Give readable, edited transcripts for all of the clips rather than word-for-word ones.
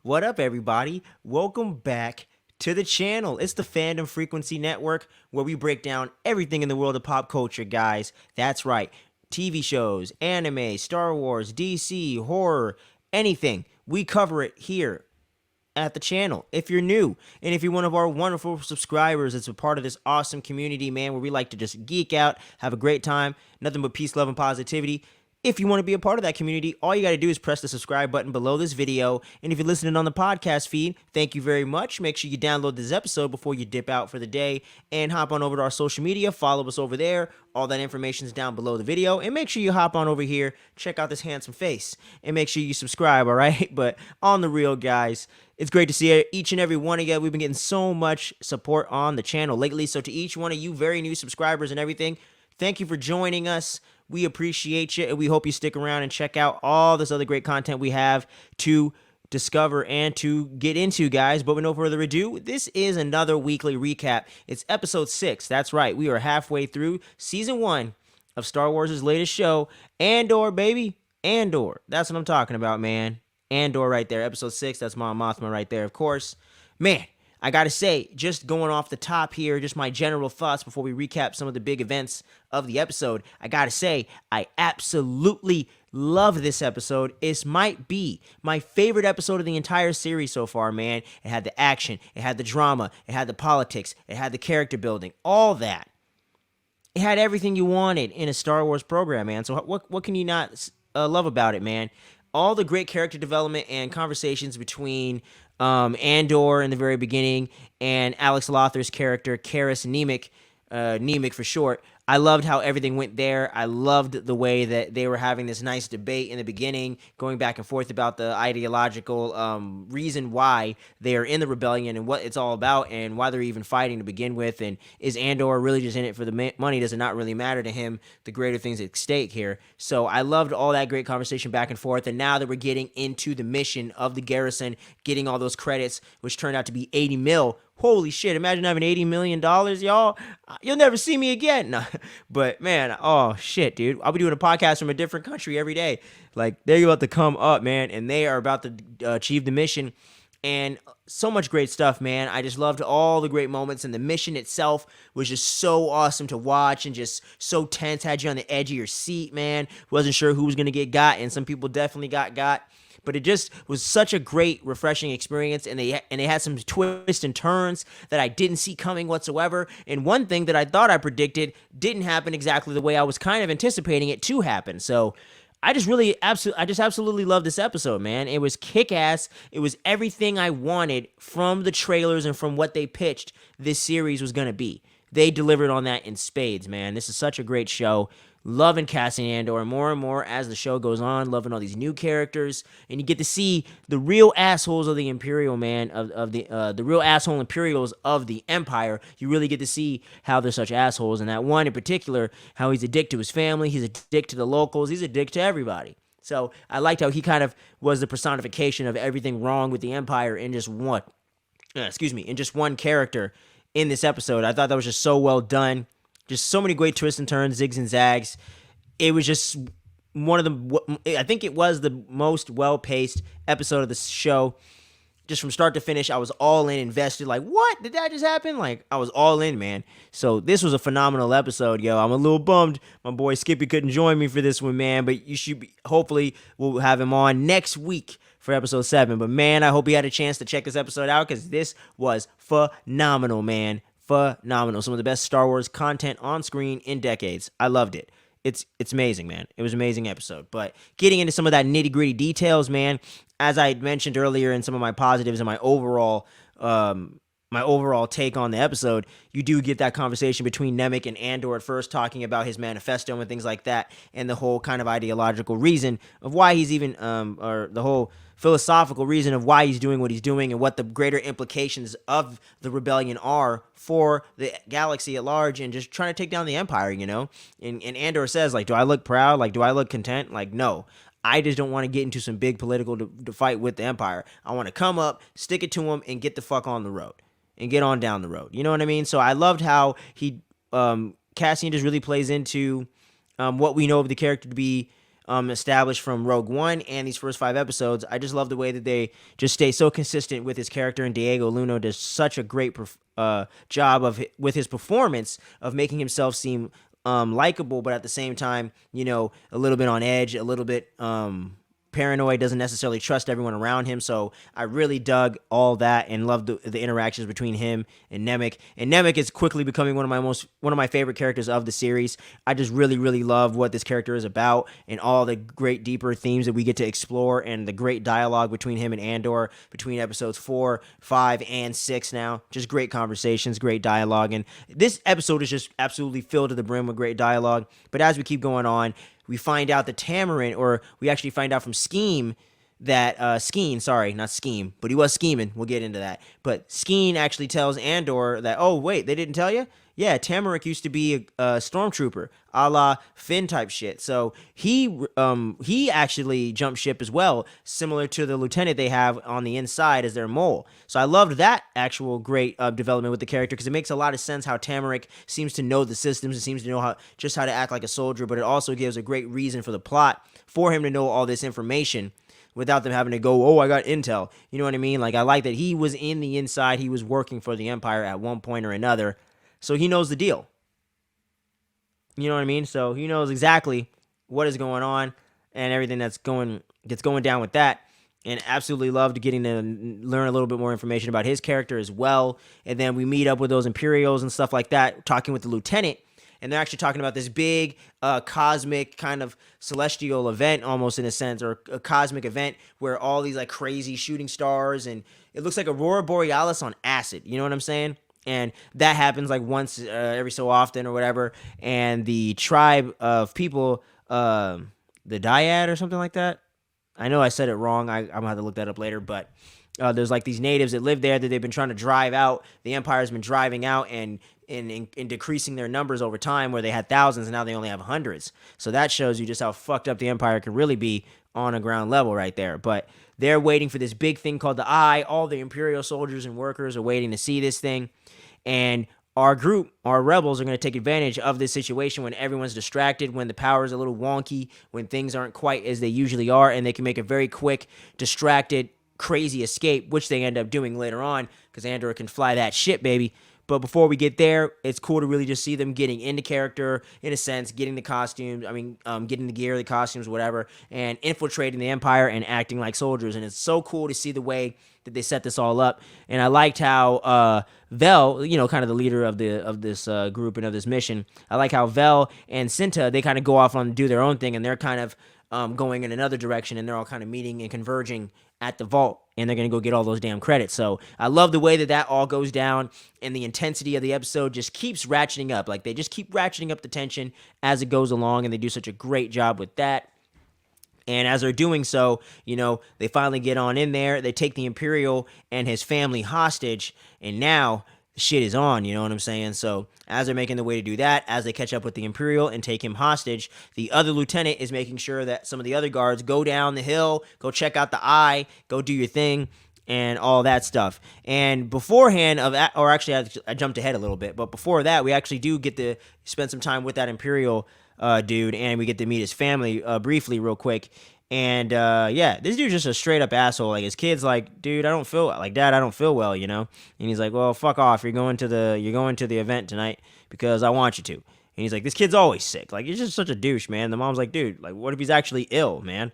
What up, everybody? Welcome back to the channel. It's the Fandom Frequency Network, where we break down everything in the world of pop culture, guys. That's right. TV shows, anime, Star Wars, DC, horror, anything. We cover it here at the channel. If you're new and if you're one of our wonderful subscribers, it's a part of this awesome community, man, where we like to just geek out, have a great time, nothing but peace, love, and positivity. If you want to be a part of that community, all you got to do is press the subscribe button below this video. And if you're listening on the podcast feed, thank you very much. Make sure you download this episode before you dip out for the day and hop on over to our social media. Follow us over there. All that information is down below the video. And make sure you hop on over here, check out this handsome face, and make sure you subscribe, all right? But on the real, guys, it's great to see each and every one of you. We've been getting so much support on the channel lately. So to each one of you very new subscribers and everything, thank you for joining us. We appreciate you, and we hope you stick around and check out all this other great content we have to discover and to get into, guys. But with no further ado, this is another weekly recap. It's episode 6. That's right. We are halfway through season 1 of Star Wars' latest show, Andor, baby. Andor. That's what I'm talking about, man. Andor right there. Episode 6. That's Mon Mothma right there, of course. Man, I gotta say, just going off the top here, just my general thoughts before we recap some of the big events of the episode. I gotta say, I absolutely love this episode. It might be my favorite episode of the entire series so far, man. It had the action, it had the drama, it had the politics, it had the character building, all that. It had everything you wanted in a Star Wars program, man. So what can you not love about it, man? All the great character development and conversations between Andor in the very beginning and Alex Lothar's character, Karis Nemik for short. I loved how everything went there. I loved the way that they were having this nice debate in the beginning, going back and forth about the ideological reason why they are in the rebellion and what it's all about and why they're even fighting to begin with. And is Andor really just in it for the money? Does it not really matter to him the greater things at stake here? So I loved all that great conversation back and forth. And now that we're getting into the mission of the garrison, getting all those credits, which turned out to be 80 mil. Holy shit, imagine having $80 million, y'all. You'll never see me again. No. But, man, oh, shit, dude. I'll be doing a podcast from a different country every day. Like, they're about to come up, man, and they are about to achieve the mission. And so much great stuff, man. I just loved all the great moments, and the mission itself was just so awesome to watch and just so tense, had you on the edge of your seat, man. Wasn't sure who was going to get got, and some people definitely got. But it just was such a great, refreshing experience, and they had some twists and turns that I didn't see coming whatsoever. And one thing that I thought I predicted didn't happen exactly the way I was kind of anticipating it to happen. So I just absolutely love this episode, man. It was kick-ass. It was everything I wanted from the trailers and from what they pitched this series was going to be. They delivered on that in spades, man. This is such a great show. Loving Cassian Andor more and more as the show goes on, loving all these new characters, and you get to see the real assholes of the Imperial, man, of the real asshole Imperials of the Empire. You really get to see how they're such assholes, and that one in particular, how he's a dick to his family, he's a dick to the locals, he's a dick to everybody. So I liked how he kind of was the personification of everything wrong with the Empire in just one, in just one character in this episode. I thought that was just so well done. Just so many great twists and turns, zigs and zags. It was just one of the, I think it was the most well-paced episode of the show. Just from start to finish, I was all in, invested. Like, what? Did that just happen? Like, I was all in, man. So this was a phenomenal episode, yo. I'm a little bummed my boy Skippy couldn't join me for this one, man. But you should be, hopefully we'll have him on next week for episode 7. But, man, I hope he had a chance to check this episode out because this was phenomenal, man. Phenomenal. Some of the best Star Wars content on screen in decades. I loved it. It's amazing, man. It was an amazing episode. But getting into some of that nitty-gritty details, man, as I mentioned earlier in some of my positives and my overall take on the episode, you do get that conversation between Nemik and Andor at first, talking about his manifesto and things like that, and the whole kind of ideological reason of why he's even, or the whole philosophical reason of why he's doing what he's doing and what the greater implications of the rebellion are for the galaxy at large and just trying to take down the Empire, you know? And Andor says, like, do I look proud? Like, do I look content? Like, no. I just don't want to get into some big political fight with the Empire. I want to come up, stick it to him, and get the fuck on the road. And get on down the road. You know what I mean? So I loved how Cassian just really plays into what we know of the character to be established from Rogue One and these first 5 episodes. I just love the way that they just stay so consistent with his character, and Diego Luna does such a great job with his performance of making himself seem likable, but at the same time, a little bit on edge, a little bit paranoid, doesn't necessarily trust everyone around him. So I really dug all that and loved the interactions between him and Nemec. And Nemec is quickly becoming one of my favorite characters of the series. I just really, really love what this character is about and all the great deeper themes that we get to explore, and the great dialogue between him and Andor between episodes 4, 5, and 6 now. Just great conversations, great dialogue. And this episode is just absolutely filled to the brim with great dialogue. But as we keep going on, we find out that Tamarin, or we actually find out from Skeen that Skeen, sorry, not Scheme, but he was scheming. We'll get into that. But Skeen actually tells Andor that, oh wait, they didn't tell you? Yeah, Tamarin used to be a stormtrooper, a la Finn type shit. So he actually jumped ship as well, similar to the lieutenant they have on the inside as their mole. So I loved that actual great development with the character, because it makes a lot of sense how Tamarin seems to know the systems and seems to know how to act like a soldier, but it also gives a great reason for the plot for him to know all this information without them having to go, oh, I got intel. You know what I mean? Like, I like that he was in the inside. He was working for the Empire at one point or another. So he knows the deal. You know what I mean? So he knows exactly what is going on and everything that's going down with that. And absolutely loved getting to learn a little bit more information about his character as well. And then we meet up with those Imperials and stuff like that, talking with the lieutenant. And they're actually talking about this big cosmic kind of celestial event, almost in a sense, or a cosmic event where all these like crazy shooting stars, and it looks like Aurora Borealis on acid. You know what I'm saying? And that happens like once every so often or whatever. And the tribe of people, the Dyad or something like that. I know I said it wrong. I'm going to have to look that up later. But there's like these natives that live there that they've been trying to drive out. The Empire's been driving out and decreasing their numbers over time, where they had thousands and now they only have hundreds. So that shows you just how fucked up the Empire can really be on a ground level right there. But they're waiting for this big thing called the Eye. All the Imperial soldiers and workers are waiting to see this thing. And our group, our rebels, are going to take advantage of this situation when everyone's distracted, when the power is a little wonky, when things aren't quite as they usually are, and they can make a very quick, distracted, crazy escape, which they end up doing later on, because Andor can fly that shit, baby. But before we get there, it's cool to really just see them getting into character, in a sense, getting the costumes, getting the gear, the costumes, whatever, and infiltrating the Empire and acting like soldiers. And it's so cool to see the way that they set this all up. And I liked how Vel, kind of the leader of this group and of this mission, I like how Vel and Cinta, they kind of go off on do their own thing, and they're kind of going in another direction, and they're all kind of meeting and converging at the vault, and they're going to go get all those damn credits. So I love the way that all goes down, and the intensity of the episode just keeps ratcheting up. Like, they just keep ratcheting up the tension as it goes along, and they do such a great job with that. And as they're doing so, they finally get on in there. They take the Imperial and his family hostage, and now the shit is on, you know what I'm saying? So as they're making the way to do that, as they catch up with the Imperial and take him hostage, the other lieutenant is making sure that some of the other guards go down the hill, go check out the Eye, go do your thing, and all that stuff. And beforehand of that, or actually I jumped ahead a little bit, but before that, we actually do get to spend some time with that Imperial dude, and we get to meet his family briefly real quick. And this dude's just a straight up asshole. Like, his kid's like, dude, Dad, I don't feel well, And he's like, well, fuck off. You're going to the event tonight because I want you to. And he's like, this kid's always sick. Like, he's just such a douche, man. The mom's like, dude, like, what if he's actually ill, man?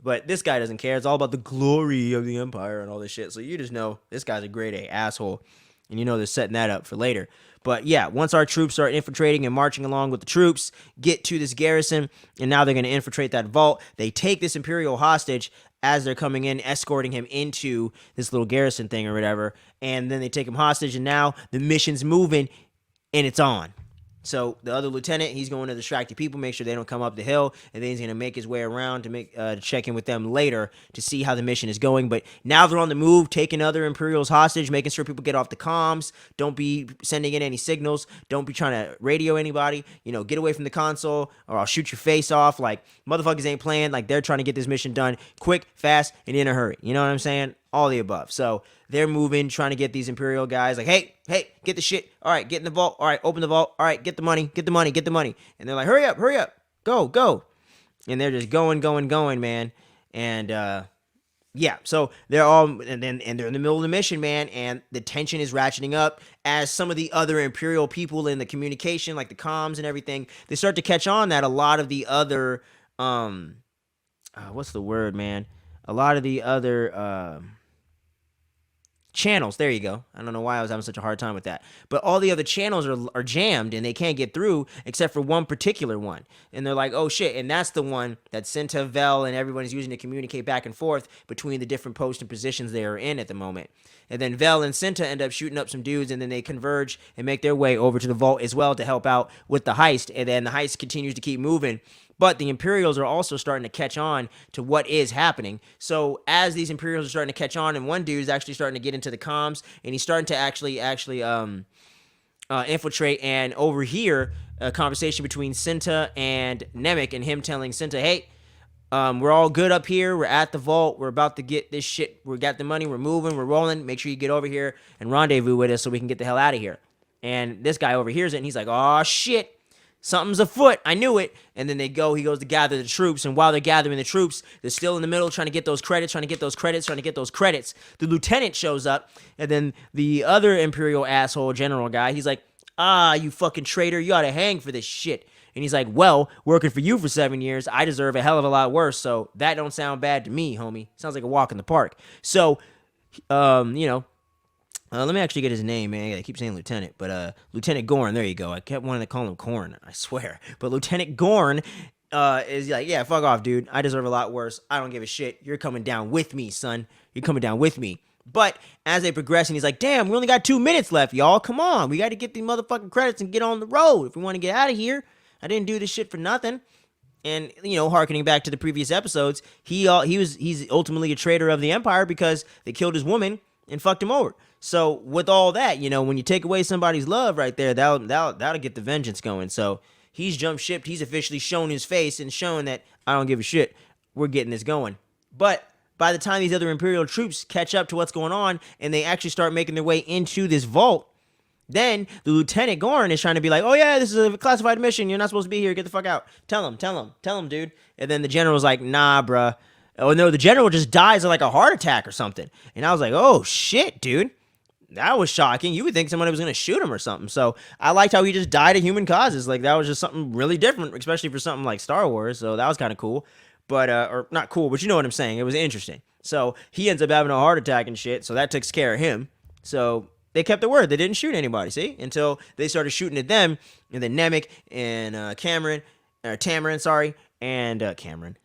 But this guy doesn't care. It's all about the glory of the Empire and all this shit. So you just know this guy's a grade A asshole. And they're setting that up for later. But yeah, once our troops start infiltrating and marching along with the troops, get to this garrison, and now they're going to infiltrate that vault. They take this Imperial hostage as they're coming in, escorting him into this little garrison thing or whatever. And then they take him hostage, and now the mission's moving, and it's on. So the other lieutenant, he's going to distract the people, make sure they don't come up the hill, and then he's going to make his way around to check in with them later to see how the mission is going. But now they're on the move, taking other Imperials hostage, making sure people get off the comms, don't be sending in any signals, don't be trying to radio anybody, get away from the console or I'll shoot your face off. Like, motherfuckers ain't playing. Like, they're trying to get this mission done quick, fast, and in a hurry. You know what I'm saying? All the above. So they're moving, trying to get these Imperial guys like, hey, get the shit. All right, get in the vault. All right, open the vault. All right, get the money. And they're like, hurry up, go. and they're just going, man. And yeah, so they're all and they're in the middle of the mission, man, and the tension is ratcheting up as some of the other Imperial people in the communication, like the comms and everything, they start to catch on that a lot of the other what's the word, man? A lot of the other channels. There you go. I don't know why I was having such a hard time with that. But all the other channels are jammed and they can't get through except for one particular one. And they're like, oh shit. And that's the one that Cinta, Vel, and everyone's using to communicate back and forth between the different posts and positions they are in at the moment. And then Vel and Cinta end up shooting up some dudes, and then they converge and make their way over to the vault as well to help out with the heist. And then the heist continues to keep moving. But the Imperials are also starting to catch on to what is happening. So as these Imperials are starting to catch on, and one dude is actually starting to get into the comms, and he's starting to actually infiltrate and overhear a conversation between Cinta and Nemec, and him telling Cinta, hey, we're all good up here. We're at the vault. We're about to get this shit. We got the money. We're moving. We're rolling. Make sure you get over here and rendezvous with us so we can get the hell out of here. And this guy overhears it, and he's like, oh, shit. Something's afoot. I knew it. And then he goes to gather the troops. And while they're gathering the troops, they're still in the middle trying to get those credits. The lieutenant shows up. And then the other Imperial asshole general guy, he's like, you fucking traitor. You ought to hang for this shit. And he's like, well, working for you for 7 years, I deserve a hell of a lot worse. So that don't sound bad to me, homie. Sounds like a walk in the park. So, let me actually get his name, man. I keep saying Lieutenant, but Lieutenant Gorn, there you go. I kept wanting to call him Corn, I swear. But Lieutenant Gorn is like, yeah, fuck off, dude. I deserve a lot worse. I don't give a shit. You're coming down with me, son. You're coming down with me. But as they progress, and he's like, damn, we only got 2 minutes left, y'all. Come on. We got to get these motherfucking credits and get on the road if we want to get out of here. I didn't do this shit for nothing. And, harkening back to the previous episodes, he's ultimately a traitor of the Empire because they killed his woman and fucked him over. So with all that, when you take away somebody's love right there, that'll get the vengeance going. So he's jumped ship. He's officially shown his face and shown that I don't give a shit. We're getting this going. But by the time these other Imperial troops catch up to what's going on and they actually start making their way into this vault, then the Lieutenant Gorn is trying to be like, oh yeah, this is a classified mission. You're not supposed to be here. Get the fuck out. Tell him, dude. And then the general's like, nah, bruh. Oh no, the general just dies of like a heart attack or something. And I was like, oh shit, dude. That was shocking. You would think somebody was going to shoot him or something. So I liked how he just died of human causes. Like, that was just something really different, especially for something like Star Wars. So that was kind of cool. But, or not cool, but you know what I'm saying. It was interesting. So he ends up having a heart attack and shit. So that takes care of him. So they kept their word. They didn't shoot anybody, see? Until they started shooting at them. And then Nemec and Tamarin, and Cameron.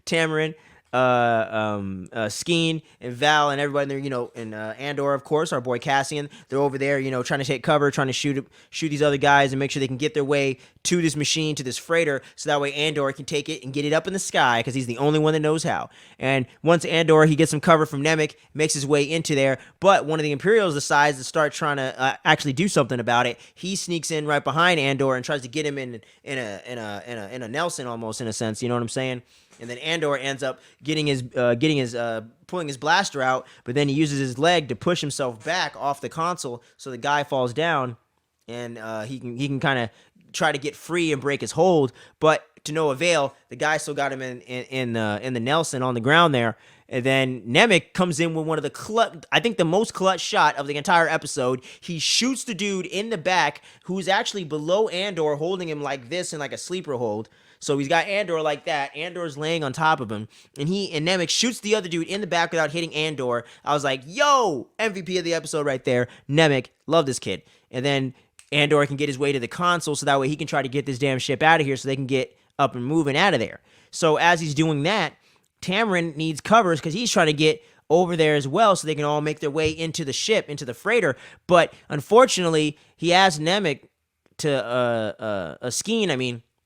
Tamarin. Skeen and Val and everybody there, and Andor, of course, our boy Cassian. They're over there, trying to take cover, trying to shoot these other guys and make sure they can get their way to this machine, to this freighter, so that way Andor can take it and get it up in the sky because he's the only one that knows how. And once Andor, he gets some cover from Nemec, makes his way into there, but one of the Imperials decides to start trying to actually do something about it. He sneaks in right behind Andor and tries to get him in a Nelson almost, in a sense. You know what I'm saying? And then Andor ends up pulling his blaster out, but then he uses his leg to push himself back off the console, so the guy falls down, and he can kind of try to get free and break his hold, but to no avail. The guy still got him in the Nelson on the ground there. And then Nemec comes in with one of the most clutch shot of the entire episode. He shoots the dude in the back, who's actually below Andor, holding him like this in like a sleeper hold. So he's got Andor like that. Andor's laying on top of him. And Nemec shoots the other dude in the back without hitting Andor. I was like, yo, MVP of the episode right there. Nemec, love this kid. And then Andor can get his way to the console so that way he can try to get this damn ship out of here so they can get up and moving out of there. So as he's doing that, Tamarin needs covers because he's trying to get over there as well so they can all make their way into the ship, into the freighter. But unfortunately, he asked Nemec to,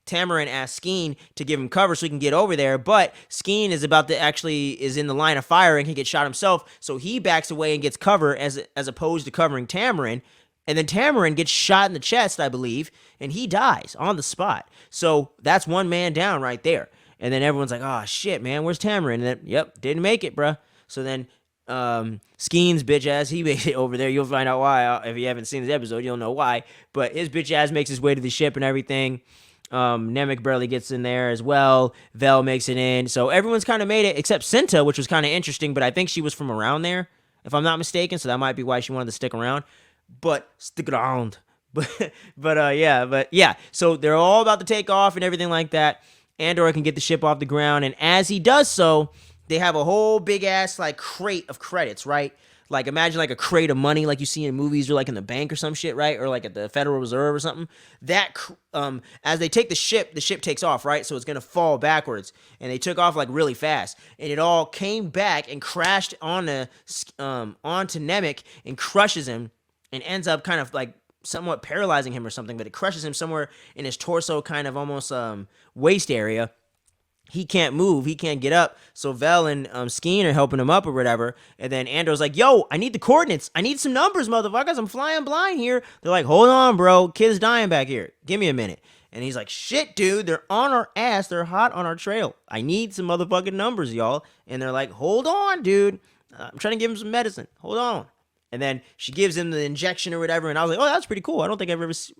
Tamarin asked Skeen to give him cover so he can get over there, but Skeen is in the line of fire and can get shot himself, so he backs away and gets cover as opposed to covering Tamarin, and then Tamarin gets shot in the chest, I believe, and he dies on the spot. So that's one man down right there. And then everyone's like, oh shit, man, where's Tamarin? And then, yep, didn't make it, bruh. So then Skeen's bitch ass, he made it over there. You'll find out why. If you haven't seen this episode, you'll know why. But his bitch ass makes his way to the ship and everything. Nemec barely gets in there as well. Vel makes it in. So everyone's kind of made it except Cinta, which was kind of interesting, but I think she was from around there, if I'm not mistaken. So that might be why she wanted to stick around. But stick around. But yeah. So they're all about to take off and everything like that. Andor can get the ship off the ground, and as he does so, they have a whole big ass like crate of credits, right? Like imagine like a crate of money like you see in movies or like in the bank or some shit, right? Or like at the Federal Reserve or something. That as they take the ship takes off, right? So it's gonna fall backwards, and they took off like really fast, and it all came back and crashed onto Nemec and crushes him, and ends up kind of like somewhat paralyzing him or something. But it crushes him somewhere in his torso, kind of almost waist area. He can't move. He can't get up. So Vel and Skeen are helping him up or whatever. And then Andor's like, yo, I need the coordinates. I need some numbers, motherfuckers. I'm flying blind here. They're like, hold on, bro. Kid's dying back here. Give me a minute. And he's like, shit, dude. They're on our ass. They're hot on our trail. I need some motherfucking numbers, y'all. And they're like, hold on, dude. I'm trying to give him some medicine. Hold on. And then she gives him the injection or whatever, and I was like, oh, that's pretty cool. I don't think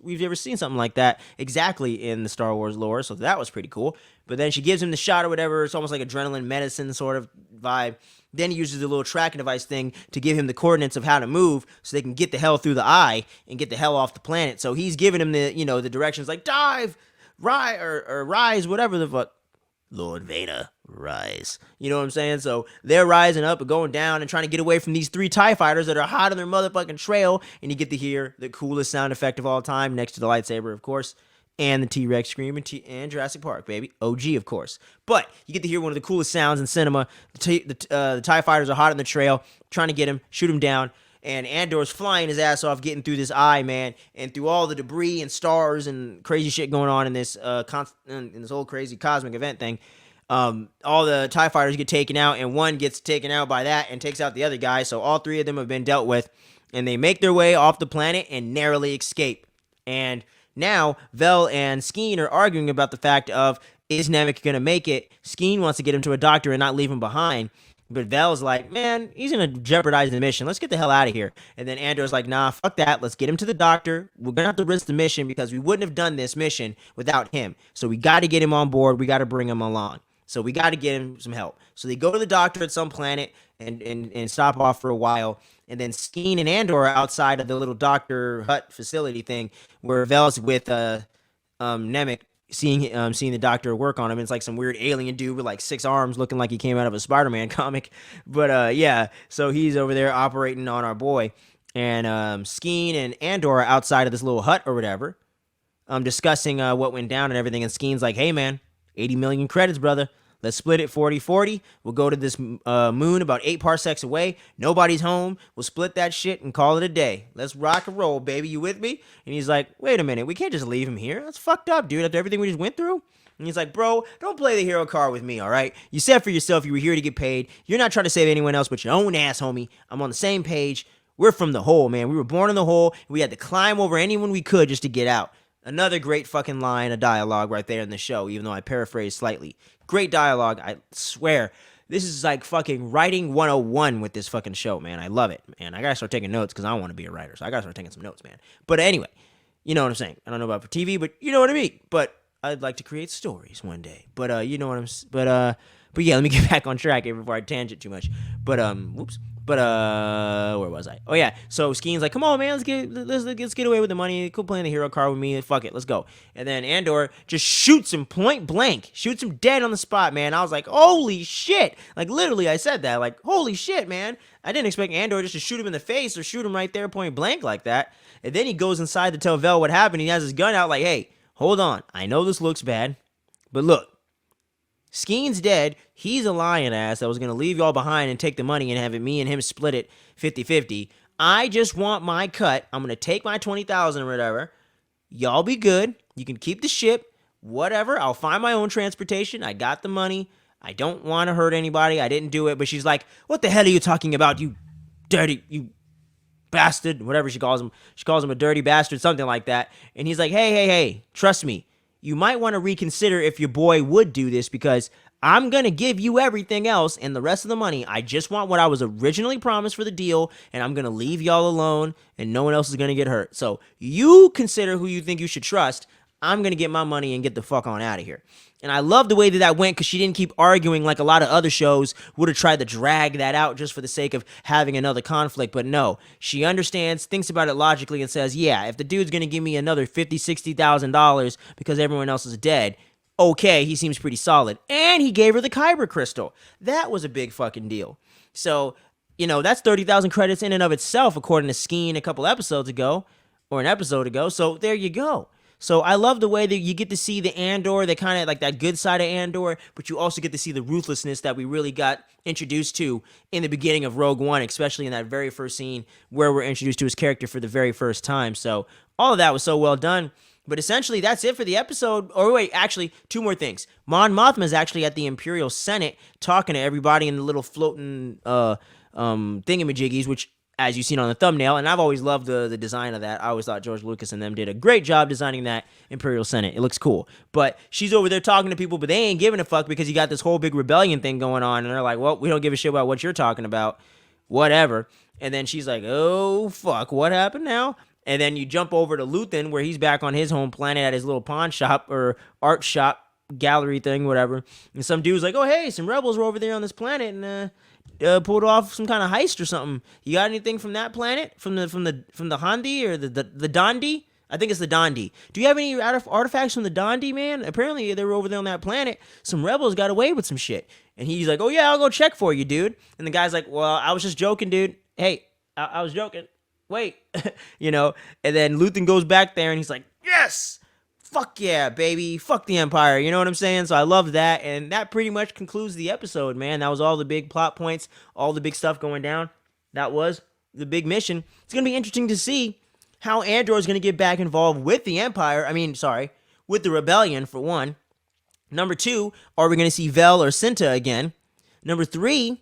we've ever seen something like that exactly in the Star Wars lore, so that was pretty cool. But then she gives him the shot or whatever. It's almost like adrenaline medicine sort of vibe. Then he uses the little tracking device thing to give him the coordinates of how to move so they can get the hell through the eye and get the hell off the planet. So he's giving him the directions like dive, rise, or rise, whatever the fuck. Lord Vader, rise. You know what I'm saying? So they're rising up and going down and trying to get away from these 3 TIE fighters that are hot on their motherfucking trail. And you get to hear the coolest sound effect of all time, next to the lightsaber, of course, and the T-Rex scream and Jurassic Park, baby. OG, of course. But you get to hear one of the coolest sounds in cinema. The TIE fighters are hot on the trail, trying to get him, shoot him down. And Andor's flying his ass off, getting through this eye, man, and through all the debris and stars and crazy shit going on in this in this whole crazy cosmic event thing. All the TIE fighters get taken out, and one gets taken out by that and takes out the other guy. So all 3 of them have been dealt with, and they make their way off the planet and narrowly escape. And now Vel and Skeen are arguing about the fact of, is Nemec going to make it? Skeen wants to get him to a doctor and not leave him behind. But Vel's like, man, he's going to jeopardize the mission. Let's get the hell out of here. And then Andor's like, nah, fuck that. Let's get him to the doctor. We're going to have to risk the mission because we wouldn't have done this mission without him. So we got to get him on board. We got to bring him along. So we got to get him some help. So they go to the doctor at some planet and stop off for a while. And then Skeen and Andor are outside of the little doctor hut facility thing where Vel's with Nemec, seeing the doctor work on him. It's like some weird alien dude with like 6 arms looking like he came out of a Spider-Man comic. But yeah, so he's over there operating on our boy. And Skeen and Andor are outside of this little hut or whatever, discussing what went down and everything. And Skeen's like, hey, man, 80 million credits, brother. Let's split it 40-40. We'll go to this moon about 8 parsecs away. Nobody's home. We'll split that shit and call it a day. Let's rock and roll, baby. You with me? And he's like, wait a minute. We can't just leave him here. That's fucked up, dude, after everything we just went through. And he's like, bro, don't play the hero card with me, all right? You said for yourself you were here to get paid. You're not trying to save anyone else but your own ass, homie. I'm on the same page. We're from the hole, man. We were born in the hole. We had to climb over anyone we could just to get out. Another great fucking line of dialogue right there in the show, even though I paraphrased slightly. Great dialogue, I swear. This is like fucking writing 101 with this fucking show, man. I love it, man. I gotta start taking notes because I want to be a writer, so I gotta start taking some notes, man. But anyway, you know what I'm saying. I don't know about for TV, but you know what I mean. But I'd like to create stories one day. But you know what I'm. But yeah, let me get back on track here before I tangent too much. But whoops. But where was I? Oh yeah. So Skeen's like, come on, man, let's get away with the money. Quit playing the hero card with me. Fuck it, let's go. And then Andor just shoots him point blank, shoots him dead on the spot, man. I was like, holy shit! Like literally, I said that, like, holy shit, man. I didn't expect Andor just to shoot him in the face or shoot him right there point blank like that. And then he goes inside to tell Vel what happened. He has his gun out, like, hey, hold on. I know this looks bad, but look. Skeen's dead. He's a lion ass that was going to leave y'all behind and take the money and have me and him split it 50-50. I just want my cut. I'm going to take my 20,000 or whatever. Y'all be good. You can keep the ship. Whatever. I'll find my own transportation. I got the money. I don't want to hurt anybody. I didn't do it. But she's like, what the hell are you talking about, you dirty, you bastard? Whatever she calls him. She calls him a dirty bastard, something like that. And he's like, hey, trust me. You might want to reconsider if your boy would do this because I'm going to give you everything else and the rest of the money. I just want what I was originally promised for the deal, and I'm going to leave y'all alone, and no one else is going to get hurt. So you consider who you think you should trust. I'm going to get my money and get the fuck on out of here. And I love the way that went because she didn't keep arguing like a lot of other shows would have tried to drag that out just for the sake of having another conflict. But no, she understands, thinks about it logically, and says, yeah, if the dude's going to give me another $50,000, $60,000 because everyone else is dead, okay, he seems pretty solid. And he gave her the Kyber crystal. That was a big fucking deal. So, that's 30,000 credits in and of itself, according to Skeen a couple episodes ago, or an episode ago. So there you go. So I love the way that you get to see the Andor, the kind of like that good side of Andor, but you also get to see the ruthlessness that we really got introduced to in the beginning of Rogue One, especially in that very first scene where we're introduced to his character for the very first time. So all of that was so well done. But essentially, that's it for the episode. Or wait, actually, two more things. Mon Mothma is actually at the Imperial Senate talking to everybody in the little floating thingamajiggies, which, as you've seen on the thumbnail, and I've always loved the design of that. I always thought George Lucas and them did a great job designing that Imperial Senate. It looks cool. But she's over there talking to people, but they ain't giving a fuck because you got this whole big rebellion thing going on. And they're like, well, we don't give a shit about what you're talking about. Whatever. And then she's like, oh, fuck, what happened now? And then you jump over to Luthen, where he's back on his home planet at his little pawn shop or art shop, gallery thing, whatever. And some dude's like, oh, hey, some rebels were over there on this planet and pulled off some kind of heist or something. You got anything from that planet? From the Handi or the Dondi? I think it's the Dondi. Do you have any artifacts from the Dondi, man? Apparently they were over there on that planet. Some rebels got away with some shit. And he's like, oh, yeah, I'll go check for you, dude. And the guy's like, well, I was just joking, dude. Hey, I was joking. Wait. And then Luthen goes back there and he's like, yes! Fuck yeah, baby. Fuck the Empire. You know what I'm saying? So I love that. And that pretty much concludes the episode, man. That was all the big plot points, all the big stuff going down. That was the big mission. It's going to be interesting to see how Andor is going to get back involved with the Empire. With the Rebellion, for one. Number 2, are we going to see Vel or Cinta again? Number 3,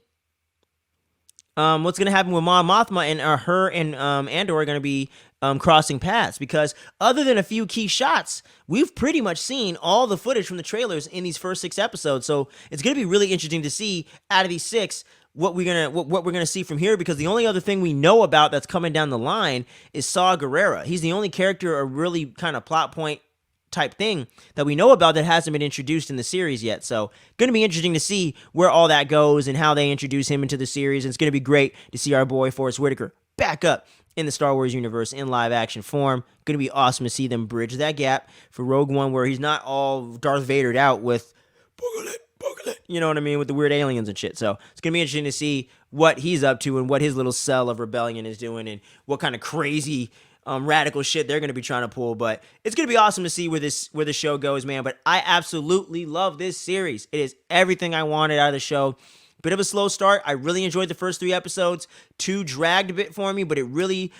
what's going to happen with Mon Mothma and her and Andor are going to be crossing paths, because other than a few key shots, we've pretty much seen all the footage from the trailers in these first 6 episodes. So it's going to be really interesting to see out of these 6 what we're gonna see from here, because the only other thing we know about that's coming down the line is Saw Gerrera. He's the only character, a really kind of plot point type thing that we know about that hasn't been introduced in the series yet. So going to be interesting to see where all that goes and how they introduce him into the series. And it's going to be great to see our boy Forrest Whitaker back up in the Star Wars universe in live action form. Going to be awesome to see them bridge that gap for Rogue One, where he's not all Darth Vadered out with Boogaloo, you know what I mean, with the weird aliens and shit. So it's going to be interesting to see what he's up to and what his little cell of rebellion is doing and what kind of crazy radical shit they're going to be trying to pull. But it's going to be awesome to see where the show goes, man. But I absolutely love this series. It is everything I wanted out of the show. Bit of a slow start. I really enjoyed the first 3 episodes. 2 dragged a bit for me, but it really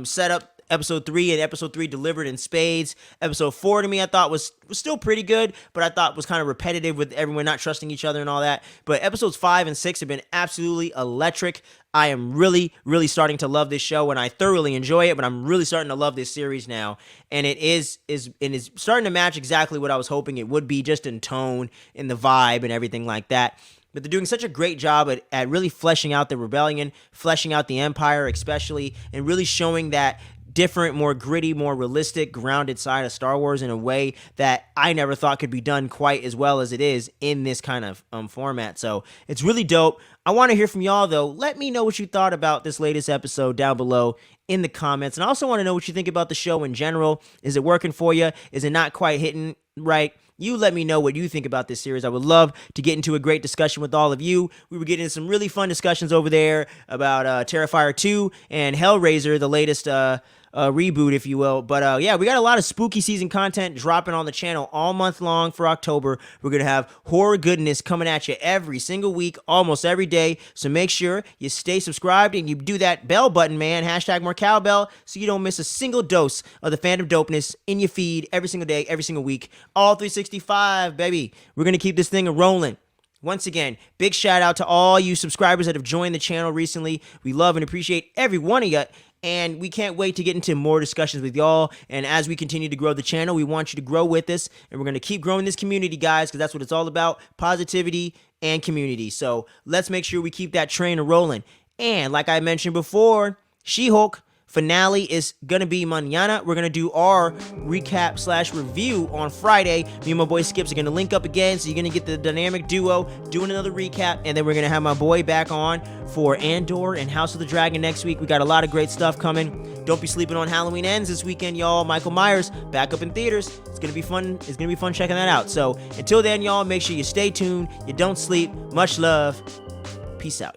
set up episode 3, and episode 3 delivered in spades. Episode 4 to me, I thought was still pretty good, but I thought was kind of repetitive with everyone not trusting each other and all that. But episodes 5 and 6 have been absolutely electric. I am really, really starting to love this show, and I thoroughly enjoy it, but I'm really starting to love this series now. And it is starting to match exactly what I was hoping it would be, just in tone, in the vibe, and everything like that. But they're doing such a great job at really fleshing out the rebellion, fleshing out the Empire especially, and really showing that different, more gritty, more realistic, grounded side of Star Wars in a way that I never thought could be done quite as well as it is in this kind of format. So it's really dope. I want to hear from y'all, though. Let me know what you thought about this latest episode down below in the comments. And I also want to know what you think about the show in general. Is it working for you? Is it not quite hitting right? You let me know what you think about this series. I would love to get into a great discussion with all of you. We were getting some really fun discussions over there about Terrifier 2 and Hellraiser, the latest reboot, if you will. But yeah, we got a lot of spooky season content dropping on the channel all month long for October. We're going to have horror goodness coming at you every single week, almost every day. So make sure you stay subscribed and you do that bell button, man. Hashtag more cowbell, so you don't miss a single dose of the fandom dopeness in your feed every single day, every single week. All 365, baby. We're going to keep this thing rolling. Once again, big shout out to all you subscribers that have joined the channel recently. We love and appreciate every one of you. And we can't wait to get into more discussions with y'all. And as we continue to grow the channel, we want you to grow with us. And we're going to keep growing this community, guys, because that's what it's all about. Positivity and community. So let's make sure we keep that train rolling. And like I mentioned before, She-Hulk finale is gonna be mañana. We're gonna do our recap / review on Friday. Me and my boy Skips are gonna link up again, so you're gonna get the dynamic duo doing another recap, and then we're gonna have my boy back on for Andor and House of the Dragon next week. We got a lot of great stuff coming. Don't be sleeping on Halloween Ends this weekend, y'all. Michael Myers back up in theaters. It's gonna be fun. It's gonna be fun checking that out. So until then, y'all, make sure you stay tuned. You don't sleep. Much love. Peace out.